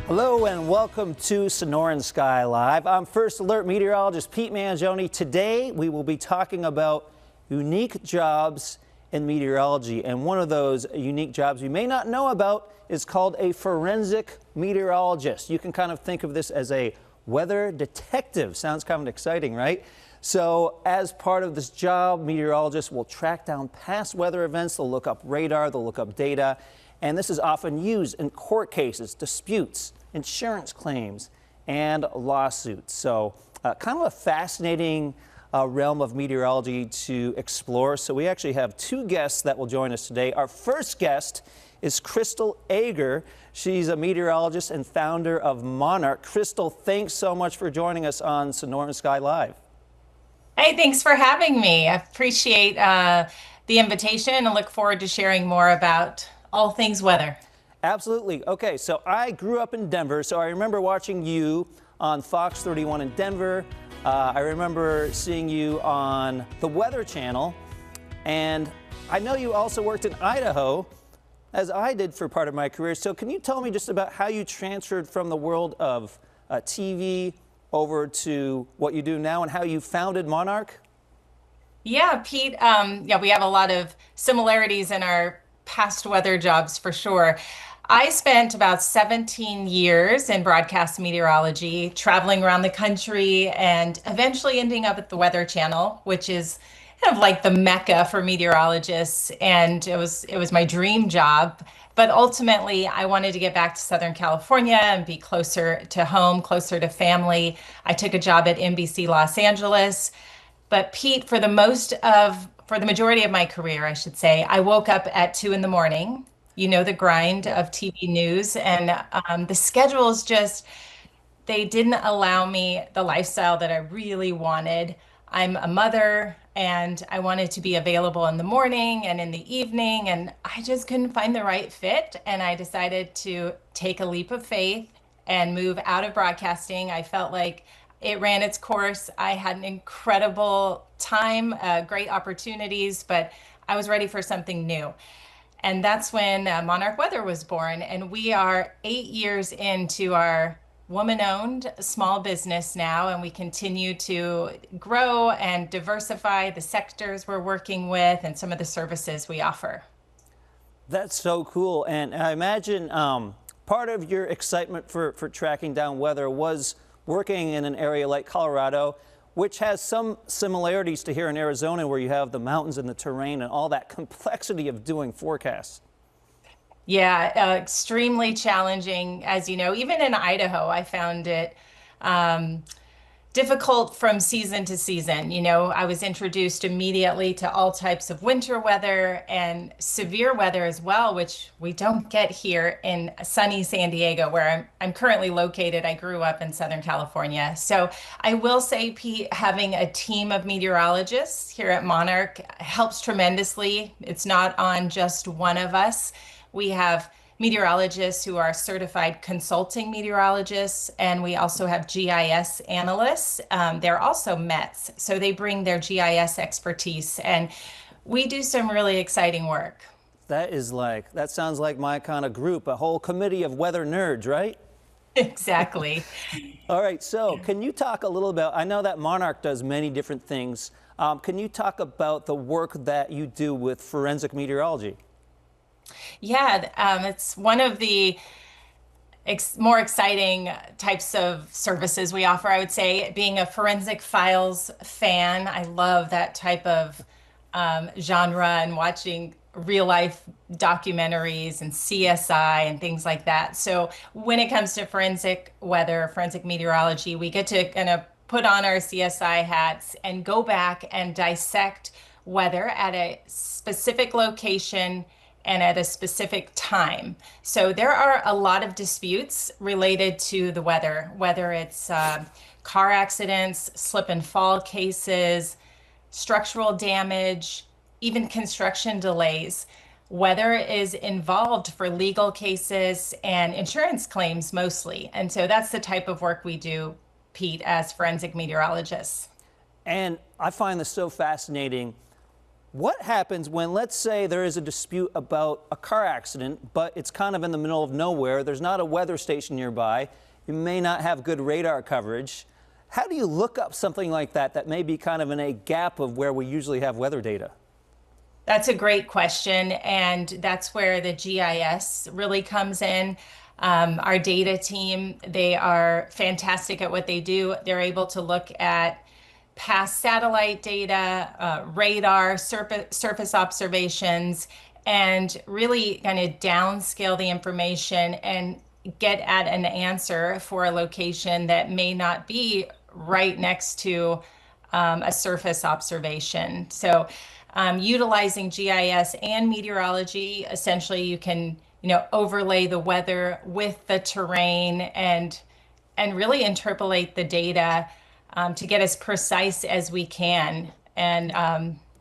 Hello and welcome to Sonoran Sky Live. I'm First Alert Meteorologist Pete Mangione. Today we will be talking about unique jobs in meteorology, and one of those unique jobs you may not know about is called a forensic meteorologist. You can kind of think of this as a weather detective. Sounds kind of exciting, right? So as part of this job, meteorologists will track down past weather events. They'll look up radar, they'll look up data, and this is often used in court cases, disputes, insurance claims, and lawsuits. So kind of a fascinating realm of meteorology to explore. So we actually have two guests that will join us today. Our first guest is Crystal Ager. She's a meteorologist and founder of Monarch. Crystal, thanks so much for joining us on Sonoran Sky Live. Hey, thanks for having me. I appreciate the invitation and look forward to sharing more about all things weather. Absolutely. Okay, so I grew up in Denver, so I remember watching you on Fox 31 in Denver. I remember seeing you on the Weather Channel, and I know you also worked in Idaho, as I did for part of my career. So can you tell me just about how you transferred from the world of TV over to what you do now and how you founded Monarch? Yeah, Pete, yeah, we have a lot of similarities in our past weather jobs for sure. I spent about 17 years in broadcast meteorology, traveling around the country and eventually ending up at the Weather Channel, which is kind of like the mecca for meteorologists. And it was my dream job. But ultimately, I wanted to get back to Southern California and be closer to home, closer to family. I took a job at NBC Los Angeles. But Pete, for the majority of my career, I should say, I woke up at 2 in the morning. You know, the grind of TV news, and the schedules they didn't allow me the lifestyle that I really wanted. I'm a mother and I wanted to be available in the morning and in the evening, and I just couldn't find the right fit. And I decided to take a leap of faith and move out of broadcasting. I felt like it ran its course. I had an incredible time, great opportunities, but I was ready for something new. And that's when Monarch Weather was born. And we are 8 years into our woman-owned small business now, and we continue to grow and diversify the sectors we're working with and some of the services we offer. That's so cool. And I imagine part of your excitement for tracking down weather was working in an area like Colorado, which has some similarities to here in Arizona, where you have the mountains and the terrain and all that complexity of doing forecasts. Yeah, extremely challenging. As you know, even in Idaho, I found it um, difficult from season to season. You know, I was introduced immediately to all types of winter weather and severe weather as well, which we don't get here in sunny San Diego, where I'm currently located. I grew up in Southern California. So I will say, Pete, having a team of meteorologists here at Monarch helps tremendously. It's not on just one of us. We have meteorologists who are certified consulting meteorologists, and we also have GIS analysts. They're also METs, so they bring their GIS expertise, and we do some really exciting work. That sounds like my kind of group, a whole committee of weather nerds, right? Exactly. All right, so can you talk a little about, I know that Monarch does many different things. Can you talk about the work that you do with forensic meteorology? Yeah, it's one of the more exciting types of services we offer. I would say, being a forensic files fan, I love that type of genre and watching real life documentaries and CSI and things like that. So when it comes to forensic weather, forensic meteorology, we get to kind of put on our CSI hats and go back and dissect weather at a specific location and at a specific time. So there are a lot of disputes related to the weather, whether it's car accidents, slip and fall cases, structural damage, even construction delays. Weather is involved for legal cases and insurance claims mostly. And so that's the type of work we do, Pete, as forensic meteorologists. And I find this so fascinating. What happens when, let's say, there is a dispute about a car accident, but it's kind of in the middle of nowhere? There's not a weather station nearby. You may not have good radar coverage. How do you look up something like that that may be kind of in a gap of where we usually have weather data? That's a great question, and that's where the GIS really comes in. Our data team, they are fantastic at what they do. They're able to look at past satellite data, radar, surface observations, and really kind of downscale the information and get at an answer for a location that may not be right next to a surface observation. So utilizing GIS and meteorology, essentially you can, overlay the weather with the terrain and really interpolate the data to get as precise as we can. And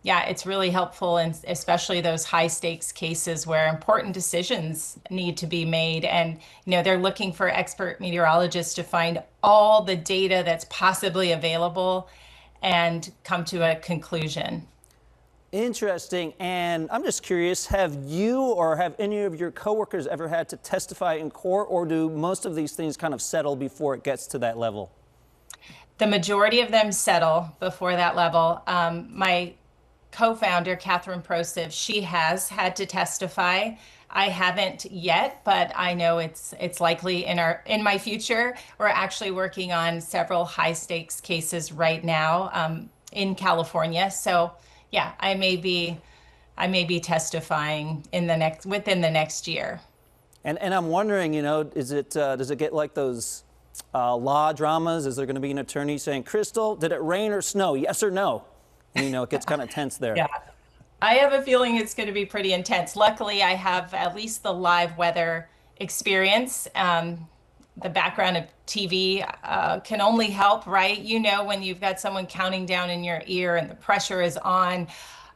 yeah, it's really helpful, in especially those high stakes cases where important decisions need to be made. And, they're looking for expert meteorologists to find all the data that's possibly available and come to a conclusion. Interesting. And I'm just curious, have you or have any of your coworkers ever had to testify in court, or do most of these things kind of settle before it gets to that level? The majority of them settle before that level. My co-founder, Catherine Prosiv, she has had to testify. I haven't yet, but I know it's likely in my future. We're actually working on several high stakes cases right now in California. So yeah, I may be testifying within the next year. And I'm wondering, does it get like those law dramas? Is there going to be an attorney saying, Crystal, did it rain or snow? Yes or no? And, it gets kind of tense there. Yeah. I have a feeling it's going to be pretty intense. Luckily, I have at least the live weather experience. The background of TV can only help, right? When you've got someone counting down in your ear and the pressure is on.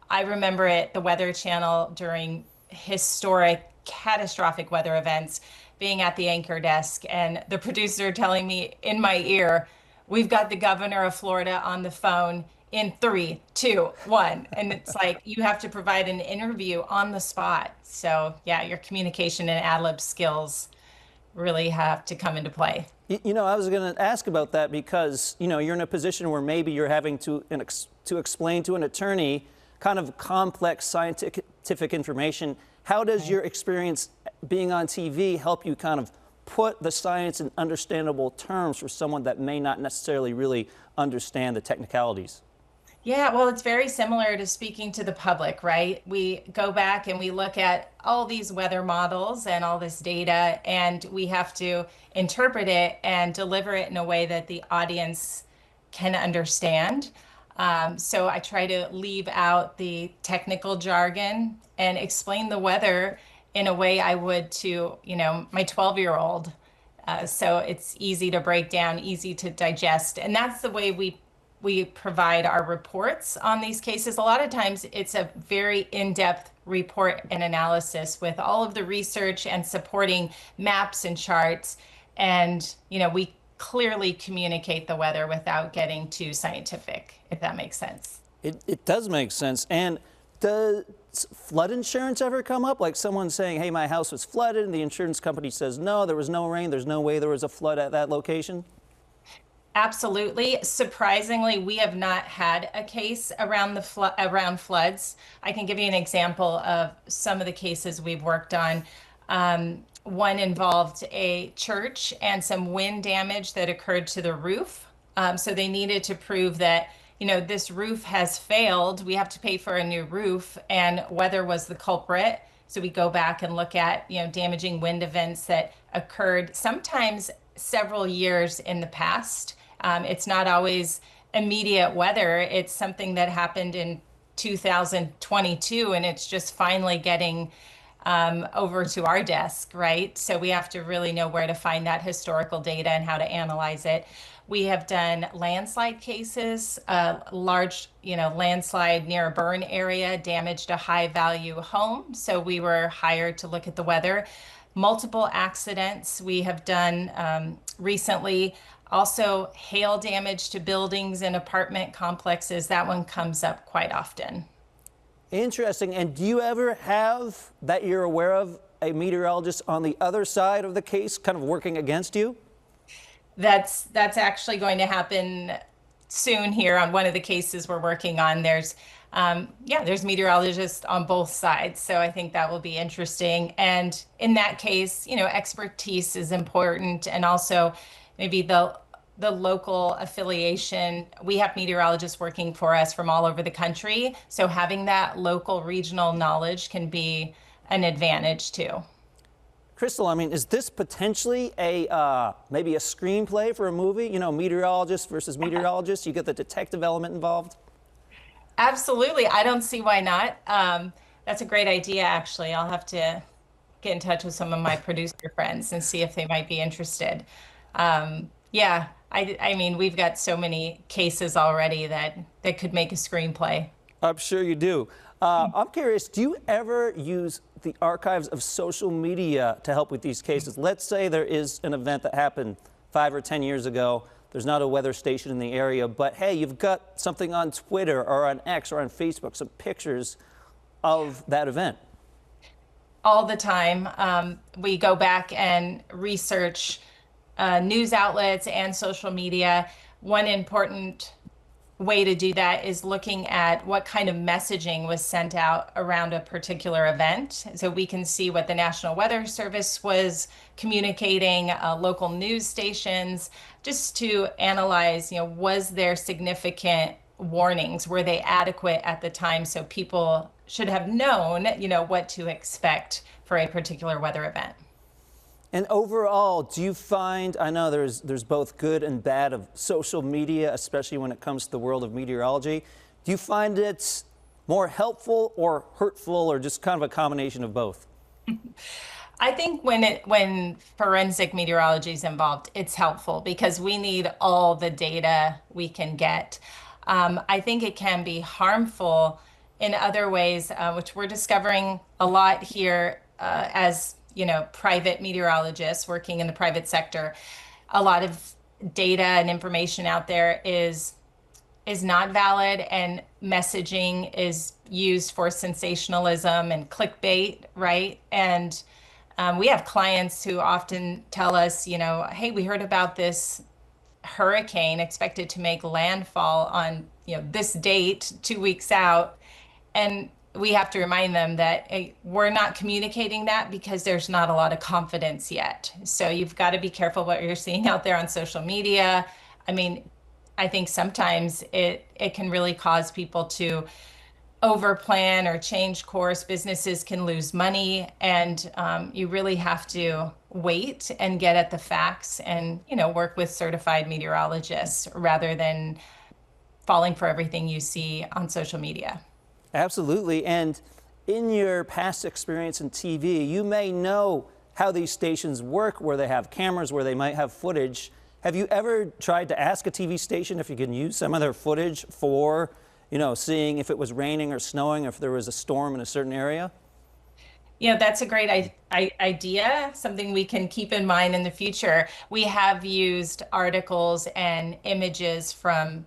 I remember at the Weather Channel during historic, catastrophic weather events, being at the anchor desk and the producer telling me in my ear, we've got the governor of Florida on the phone in 3, 2, 1. And it's like you have to provide an interview on the spot. So yeah, your communication and ad lib skills really have to come into play. I was going to ask about that because, you're in a position where maybe you're having to explain to an attorney kind of complex scientific information. How does your experience being on TV help you kind of put the science in understandable terms for someone that may not necessarily really understand the technicalities? Yeah, well, it's very similar to speaking to the public, right? We go back and we look at all these weather models and all this data, and we have to interpret it and deliver it in a way that the audience can understand. So I try to leave out the technical jargon and explain the weather in a way I would to, my 12-year-old. So it's easy to break down, easy to digest. And that's the way we provide our reports on these cases. A lot of times it's a very in-depth report and analysis with all of the research and supporting maps and charts. And, we clearly communicate the weather without getting too scientific, if that makes sense. It does make sense. And does flood insurance ever come up? Like someone saying, hey, my house was flooded, and the insurance company says, no, there was no rain, there's no way there was a flood at that location? Absolutely. Surprisingly, we have not had a case around around floods. I can give you an example of some of the cases we've worked on. One involved a church and some wind damage that occurred to the roof. So they needed to prove that, this roof has failed. We have to pay for a new roof, and weather was the culprit. So we go back and look at, damaging wind events that occurred sometimes several years in the past. It's not always immediate weather. It's something that happened in 2022, and it's just finally getting over to our desk, right? So we have to really know where to find that historical data and how to analyze it. We have done landslide cases, large, landslide near a burn area damaged a high value home. So we were hired to look at the weather. Multiple accidents we have done recently. Also, hail damage to buildings and apartment complexes. That one comes up quite often. Interesting. And do you ever have, that you're aware of, a meteorologist on the other side of the case kind of working against you? That's actually going to happen soon here on one of the cases we're working on. There's meteorologists on both sides, so I think that will be interesting. And in that case, expertise is important, and also maybe the local affiliation. We have meteorologists working for us from all over the country, so having that local regional knowledge can be an advantage too. Crystal, I mean, is this potentially maybe a screenplay for a movie? You know, meteorologist versus meteorologist. You get the detective element involved. Absolutely. I don't see why not. That's a great idea, actually. I'll have to get in touch with some of my producer friends and see if they might be interested. Yeah, I mean, we've got so many cases already that could make a screenplay. I'm sure you do. I'm curious, do you ever use the archives of social media to help with these cases? Let's say there is an event that happened 5 or 10 years ago. There's not a weather station in the area, but hey, you've got something on Twitter or on X or on Facebook, some pictures of that event. All the time. We go back and research news outlets and social media. One important way to do that is looking at what kind of messaging was sent out around a particular event. So we can see what the National Weather Service was communicating, local news stations, just to analyze, was there significant warnings? Were they adequate at the time? So people should have known, what to expect for a particular weather event. And overall, do you find, I know there's both good and bad of social media, especially when it comes to the world of meteorology. Do you find it's more helpful or hurtful, or just kind of a combination of both? I think when forensic meteorology is involved, it's helpful because we need all the data we can get. I think it can be harmful in other ways, which we're discovering a lot here as private meteorologists working in the private sector. A lot of data and information out there is not valid, and messaging is used for sensationalism and clickbait, right? And we have clients who often tell us, hey, we heard about this hurricane expected to make landfall on, this date 2 weeks out. And we have to remind them that we're not communicating that because there's not a lot of confidence yet. So you've got to be careful what you're seeing out there on social media. I mean, I think sometimes it can really cause people to overplan or change course. Businesses can lose money, and you really have to wait and get at the facts and, work with certified meteorologists rather than falling for everything you see on social media. Absolutely. And in your past experience in TV, you may know how these stations work, where they have cameras, where they might have footage. Have you ever tried to ask a TV station if you can use some of their footage for, seeing if it was raining or snowing, or if there was a storm in a certain area? That's a great idea, something we can keep in mind in the future. We have used articles and images from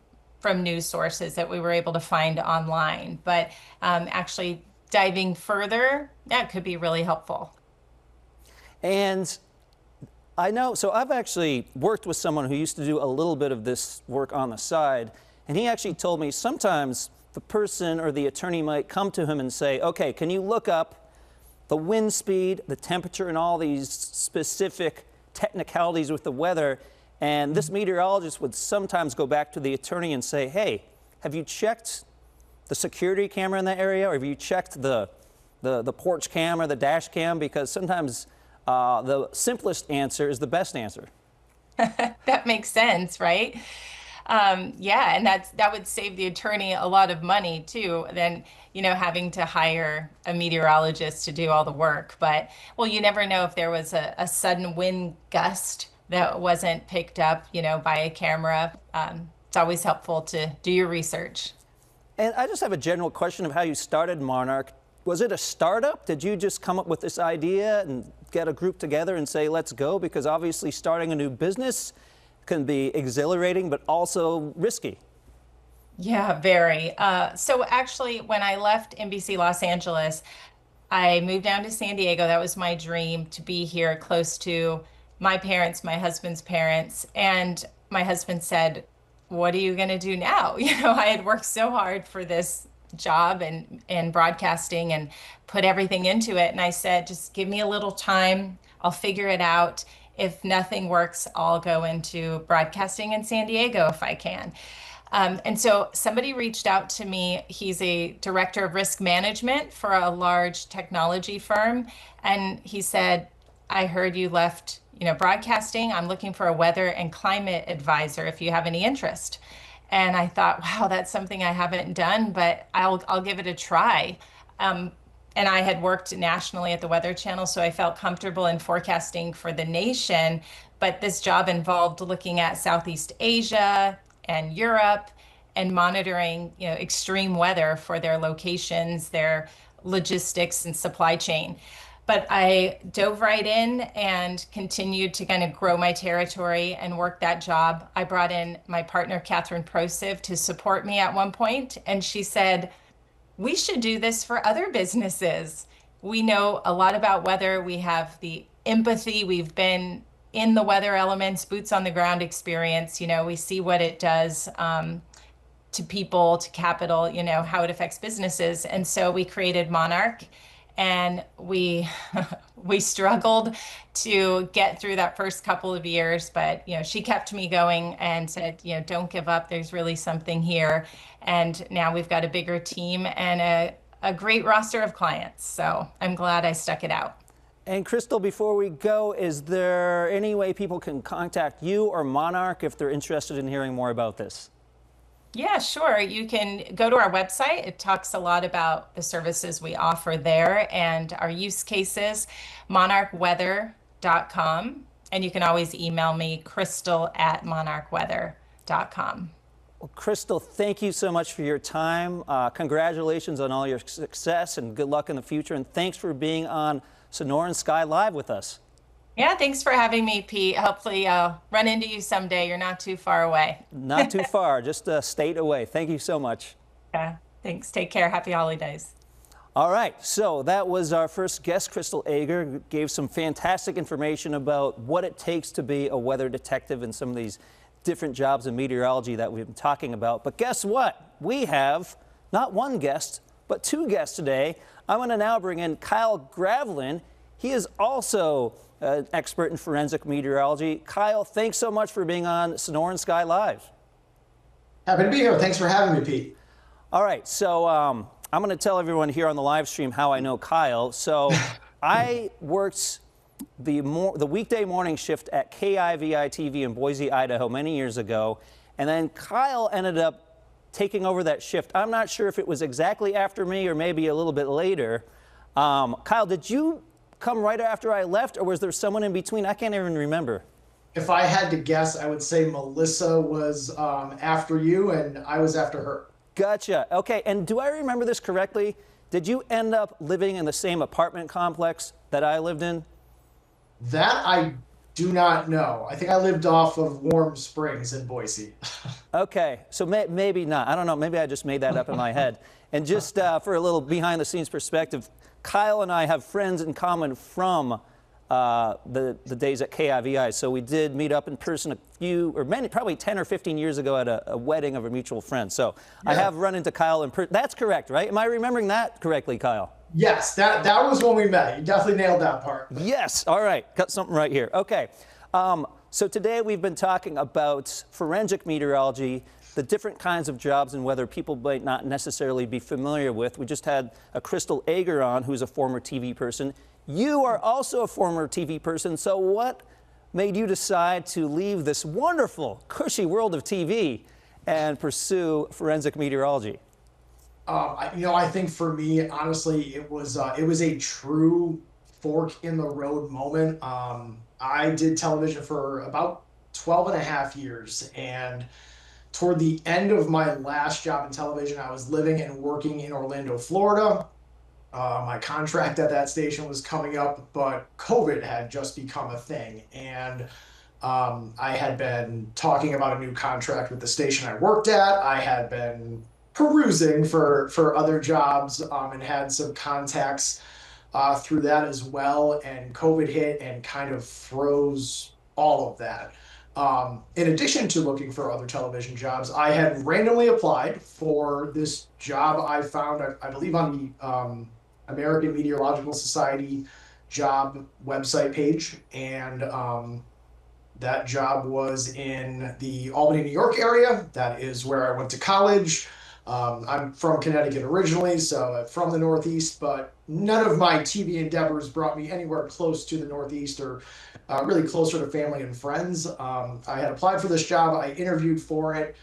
news sources that we were able to find online, but actually diving further, that could be really helpful. And I know, so I've actually worked with someone who used to do a little bit of this work on the side, and he actually told me sometimes the person or the attorney might come to him and say, okay, can you look up the wind speed, the temperature, and all these specific technicalities with the weather? And this meteorologist would sometimes go back to the attorney and say, hey, have you checked the security camera in that area? Or have you checked the porch cam or the dash cam? Because sometimes the simplest answer is the best answer. That makes sense, right? Yeah, and that would save the attorney a lot of money too, than having to hire a meteorologist to do all the work. But well, you never know if there was a sudden wind gust that wasn't picked up, by a camera. It's always helpful to do your research. And I just have a general question of how you started Monarch. Was it a startup? Did you just come up with this idea and get a group together and say, let's go? Because obviously starting a new business can be exhilarating, but also risky. Yeah, very. So actually, when I left NBC Los Angeles, I moved down to San Diego. That was my dream to be here close to my parents, my husband's parents. And my husband said, "What are you going to do now?" I had worked so hard for this job and broadcasting and put everything into it. And I said, "Just give me a little time. I'll figure it out. If nothing works, I'll go into broadcasting in San Diego if I can." And so somebody reached out to me. He's a director of risk management for a large technology firm. And he said, I heard you left, broadcasting. I'm looking for a weather and climate advisor if you have any interest. And I thought, wow, that's something I haven't done, but I'll give it a try. Um, and I had worked nationally at the Weather Channel, so I felt comfortable in forecasting for the nation. But this job involved looking at Southeast Asia and Europe and monitoring, extreme weather for their locations, their logistics and supply chain. But I dove right in and continued to kind of grow my territory and work that job. I brought in my partner, Catherine Prosiv, to support me at one point, and she said, we should do this for other businesses. We know a lot about weather. We have the empathy. We've been in the weather elements, boots on the ground experience. We see what it does to people, to capital, how it affects businesses. And so we created Monarch, and we we struggled to get through that first couple of years, but she kept me going and said, don't give up. There's really something here. And now we've got a bigger team and a great roster of clients. So I'm glad I stuck it out. And Crystal, before we go, is there any way people can contact you or Monarch if they're interested in hearing more about this? Yeah, sure. You can go to our website. It talks a lot about the services we offer there and our use cases, monarchweather.com. And you can always email me, crystal@monarchweather.com. Well, Crystal, thank you so much for your time. Congratulations on all your success and good luck in the future. And thanks for being on Sonoran Sky Live with us. Yeah, thanks for having me, Pete. Hopefully, I'll run into you someday. You're not too far away. Not too far, just a state away. Thank you so much. Yeah, thanks. Take care. Happy holidays. All right, so that was our first guest, Crystal Ager, gave some fantastic information about what it takes to be a weather detective and some of these different jobs in meteorology that we've been talking about. But guess what? We have not one guest, but two guests today. I'm going to now bring in Kyle Gravlin. He is also an expert in forensic meteorology. Kyle, thanks so much for being on Sonoran Sky Live. Happy to be here. Thanks for having me, Pete. All right, so I'm going to tell everyone here on the live stream how I know Kyle. So I worked the weekday morning shift at KIVI-TV in Boise, Idaho many years ago, and then Kyle ended up taking over that shift. I'm not sure if it was exactly after me or maybe a little bit later. Kyle, did you come right after I left, or was there someone in between? I can't even remember. If I had to guess, I would say Melissa was after you and I was after her. Gotcha. Okay, and do I remember this correctly? Did you end up living in the same apartment complex that I lived in? That I do not know. I think I lived off of Warm Springs in Boise. Okay, so maybe not. I don't know. Maybe I just made that up in my head. And just for a little behind-the-scenes perspective, Kyle and I have friends in common from the days at KIVI. So we did meet up in person probably 10 or 15 years ago at a wedding of a mutual friend. So yeah. I have run into Kyle in person. That's correct, right? Am I remembering that correctly, Kyle? Yes, that was when we met. You definitely nailed that part. Yes. All right. Got something right here. Okay. So today we've been talking about forensic meteorology, the different kinds of jobs and weather people might not necessarily be familiar with. We just had a Crystal Ager on, who's a former TV person. You are also a former TV person, so what made you decide to leave this wonderful, cushy world of TV and pursue forensic meteorology? I think for me, honestly, it was a true fork in the road moment. I did television for about 12 and a half years, and toward the end of my last job in television, I was living and working in Orlando, Florida. My contract at that station was coming up, but COVID had just become a thing. And I had been talking about a new contract with the station I worked at. I had been perusing for other jobs, and had some contacts through that as well. And COVID hit and kind of froze all of that. In addition to looking for other television jobs, I had randomly applied for this job I found, I believe, on the American Meteorological Society job website page. And that job was in the Albany, New York area. That is where I went to college. I'm from Connecticut originally, so from the Northeast, but none of my TV endeavors brought me anywhere close to the Northeast or really closer to family and friends. I had applied for this job. I interviewed for it,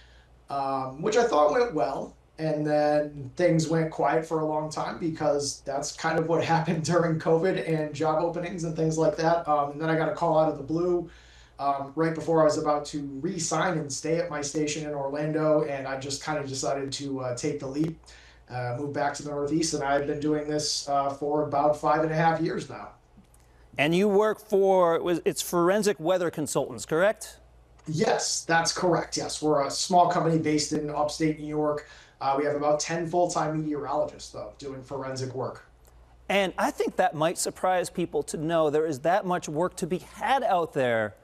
which I thought went well. And then things went quiet for a long time because that's kind of what happened during COVID and job openings and things like that. And then I got a call out of the blue right before I was about to re-sign and stay at my station in Orlando, and I just kind of decided to take the leap, move back to the Northeast, and I've been doing this for about 5.5 years now. And you work for, it's Forensic Weather Consultants, correct? Yes, that's correct. Yes, we're a small company based in upstate New York. We have about 10 full-time meteorologists, though, doing forensic work. And I think that might surprise people to know there is that much work to be had out there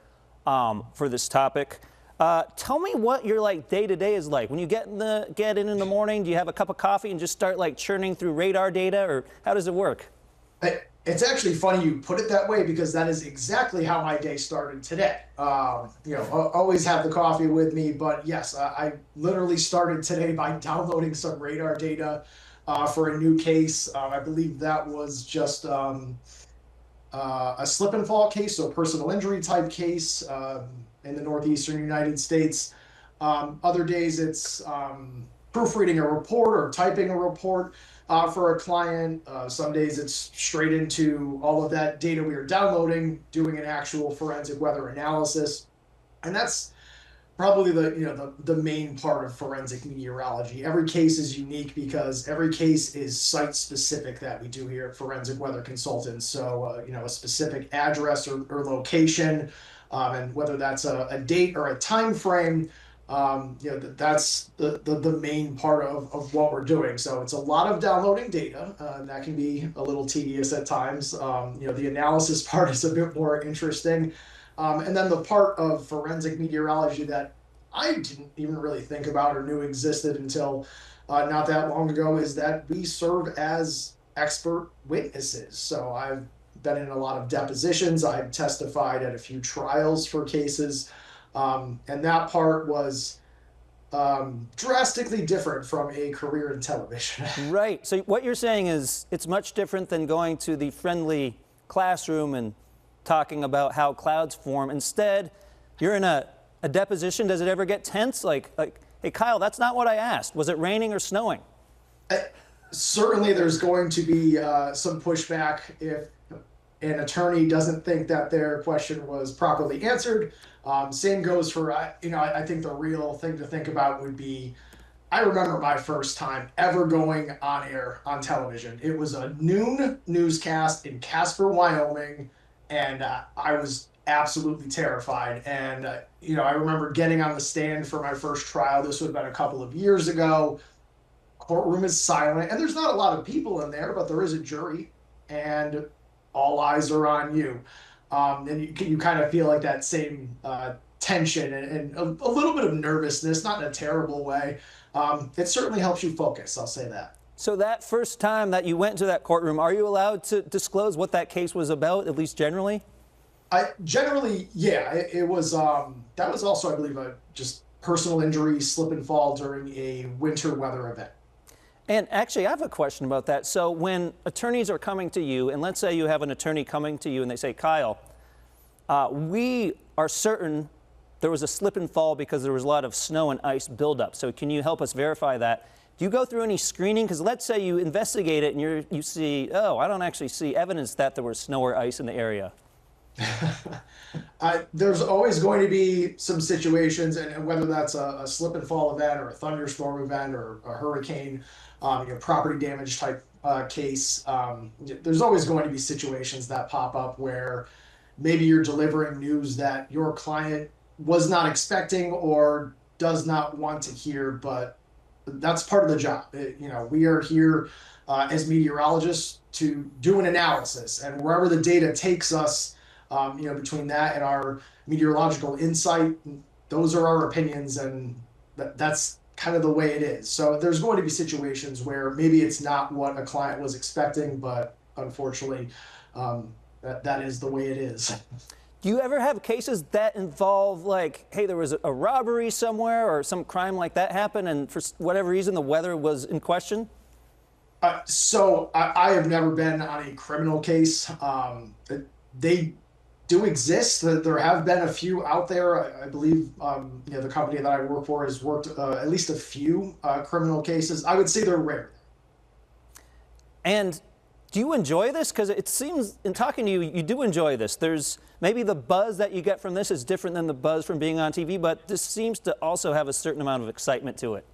for this topic. Tell me what your day-to-day is like. When you get in the morning, do you have a cup of coffee and just start churning through radar data, or how does it work? It's actually funny you put it that way because that is exactly how my day started today. Always have the coffee with me, but yes, I literally started today by downloading some radar data for a new case. I believe that was just a slip and fall case, so personal injury type case in the northeastern United States. Other days it's proofreading a report or typing a report for a client. Some days it's straight into all of that data we are downloading, doing an actual forensic weather analysis. And that's probably the main part of forensic meteorology. Every case is unique because every case is site specific that we do here at Forensic Weather Consultants. So a specific address or location, and whether that's a date or a time frame, that's the main part of what we're doing. So it's a lot of downloading data, that can be a little tedious at times. The analysis part is a bit more interesting. And then the part of forensic meteorology that I didn't even really think about or knew existed until not that long ago is that we serve as expert witnesses. So I've been in a lot of depositions. I've testified at a few trials for cases. And that part was drastically different from a career in television. Right. So what you're saying is it's much different than going to the friendly classroom and talking about how clouds form. Instead, you're in a deposition. Does it ever get tense? Like, hey, Kyle, that's not what I asked. Was it raining or snowing? Certainly there's going to be some pushback if an attorney doesn't think that their question was properly answered. Same goes for, I think the real thing to think about would be, I remember my first time ever going on air on television. It was a noon newscast in Casper, Wyoming, and I was absolutely terrified. And, I remember getting on the stand for my first trial. This would have been a couple of years ago. Courtroom is silent, and there's not a lot of people in there, but there is a jury, and all eyes are on you. And you kind of feel like that same tension and a little bit of nervousness, not in a terrible way. It certainly helps you focus, I'll say that. So that first time that you went to that courtroom, are you allowed to disclose what that case was about, at least generally? Generally, yeah. It was, that was also, I believe, a just personal injury, slip and fall during a winter weather event. And actually, I have a question about that. So when attorneys are coming to you, and let's say you have an attorney coming to you and they say, Kyle, we are certain there was a slip and fall because there was a lot of snow and ice buildup. So can you help us verify that? Do you go through any screening? Because let's say you investigate it and you see, oh, I don't actually see evidence that there was snow or ice in the area. There's always going to be some situations, and whether that's a slip and fall event or a thunderstorm event or a hurricane, property damage type case, there's always going to be situations that pop up where maybe you're delivering news that your client was not expecting or does not want to hear, but that's part of the job. We are here as meteorologists to do an analysis, and wherever the data takes us, between that and our meteorological insight, those are our opinions, and that's kind of the way it is. So there's going to be situations where maybe it's not what a client was expecting, but unfortunately, that is the way it is. Do you ever have cases that involve, like, hey, there was a robbery somewhere or some crime like that happened, and for whatever reason the weather was in question? So I have never been on a criminal case. They do exist. There have been a few out there. I believe the company that I work for has worked at least a few criminal cases. I would say they're rare. And do you enjoy this? Because it seems, in talking to you, you do enjoy this. There's maybe the buzz that you get from this is different than the buzz from being on TV, but this seems to also have a certain amount of excitement to it.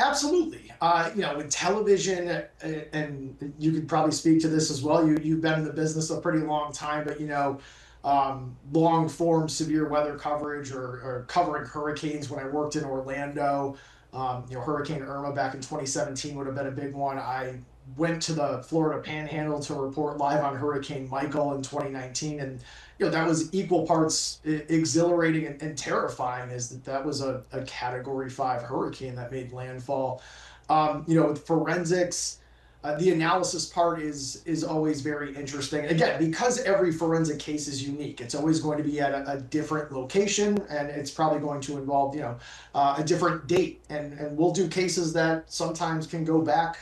Absolutely. With television, and you could probably speak to this as well. You've been in the business a pretty long time, but long form severe weather coverage or covering hurricanes. When I worked in Orlando, Hurricane Irma back in 2017 would have been a big one. I went to the Florida Panhandle to report live on Hurricane Michael in 2019, and that was equal parts exhilarating and terrifying, as that was a Category 5 hurricane that made landfall. With forensics, the analysis part is always very interesting. Again, because every forensic case is unique, it's always going to be at a different location, and it's probably going to involve a different date. And we'll do cases that sometimes can go back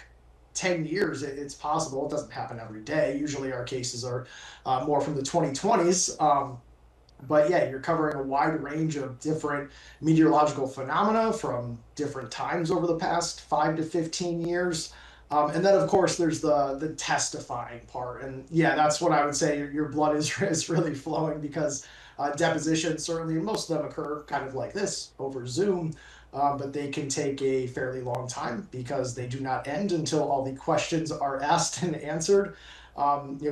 10 years. It's possible. It doesn't happen every day. Usually our cases are more from the 2020s. But yeah, you're covering a wide range of different meteorological phenomena from different times over the past 5 to 15 years. And then, of course, there's the testifying part. And yeah, that's what I would say your blood is really flowing, because depositions, certainly most of them occur kind of like this over Zoom. But they can take a fairly long time because they do not end until all the questions are asked and answered.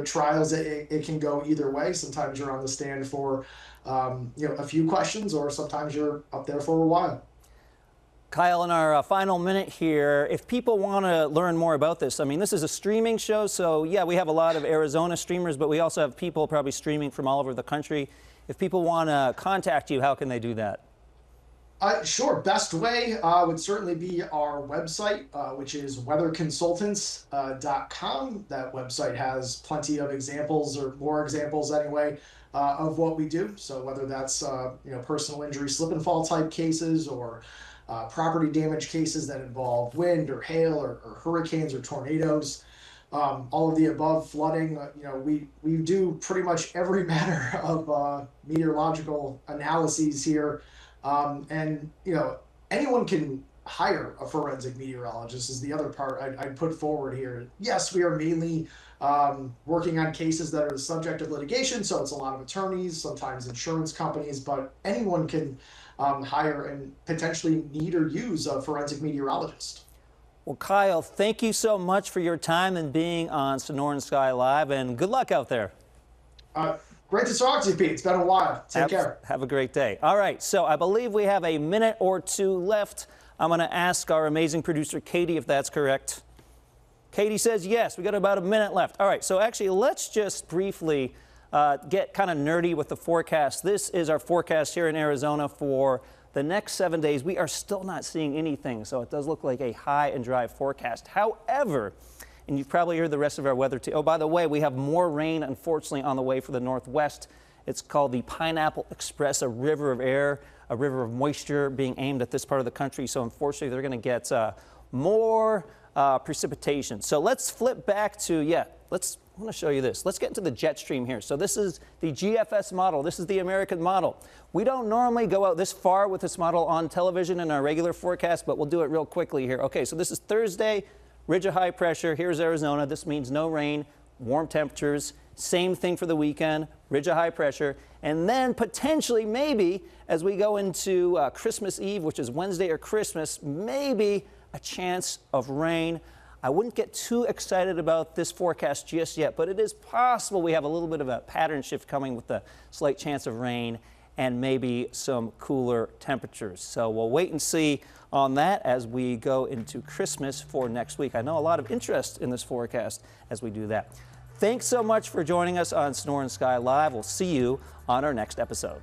Trials, it can go either way. Sometimes you're on the stand for a few questions, or sometimes you're up there for a while. Kyle, in our final minute here, if people want to learn more about this, I mean, this is a streaming show, so yeah, we have a lot of Arizona streamers, but we also have people probably streaming from all over the country. If people want to contact you, how can they do that? Sure. Best way would certainly be our website, which is weatherconsultants.com. That website has plenty of examples, or more examples anyway, of what we do. So whether that's personal injury, slip and fall type cases, or property damage cases that involve wind or hail or hurricanes or tornadoes, all of the above, flooding, we do pretty much every manner of meteorological analyses here. Anyone can hire a forensic meteorologist is the other part I'd put forward here. Yes, we are mainly working on cases that are the subject of litigation, so it's a lot of attorneys, sometimes insurance companies, but anyone can hire and potentially need or use a forensic meteorologist. Well, Kyle, thank you so much for your time and being on Sonoran Sky Live, and good luck out there. Great to talk to you, Pete. It's been a while. Take care. Have a great day. All right, so I believe we have a minute or two left. I'm going to ask our amazing producer, Katie, if that's correct. Katie says yes. We got about a minute left. All right, so actually, let's just briefly get kind of nerdy with the forecast. This is our forecast here in Arizona for the next 7 days. We are still not seeing anything, so it does look like a high and dry forecast. However, and you've probably heard the rest of our weather too. Oh, by the way, we have more rain, unfortunately, on the way for the Northwest. It's called the Pineapple Express, a river of air, a river of moisture being aimed at this part of the country. So unfortunately, they're going to get more precipitation. So let's flip back to, I want to show you this. Let's get into the jet stream here. So this is the GFS model. This is the American model. We don't normally go out this far with this model on television in our regular forecast, but we'll do it real quickly here. Okay, so this is Thursday. Ridge of high pressure, here's Arizona. This means no rain, warm temperatures. Same thing for the weekend, ridge of high pressure. And then potentially, maybe, as we go into Christmas Eve, which is Wednesday or Christmas, maybe a chance of rain. I wouldn't get too excited about this forecast just yet, but it is possible we have a little bit of a pattern shift coming with a slight chance of rain and maybe some cooler temperatures. So we'll wait and see on that as we go into Christmas for next week. I know a lot of interest in this forecast as we do that. Thanks so much for joining us on Sonoran Sky Live. We'll see you on our next episode.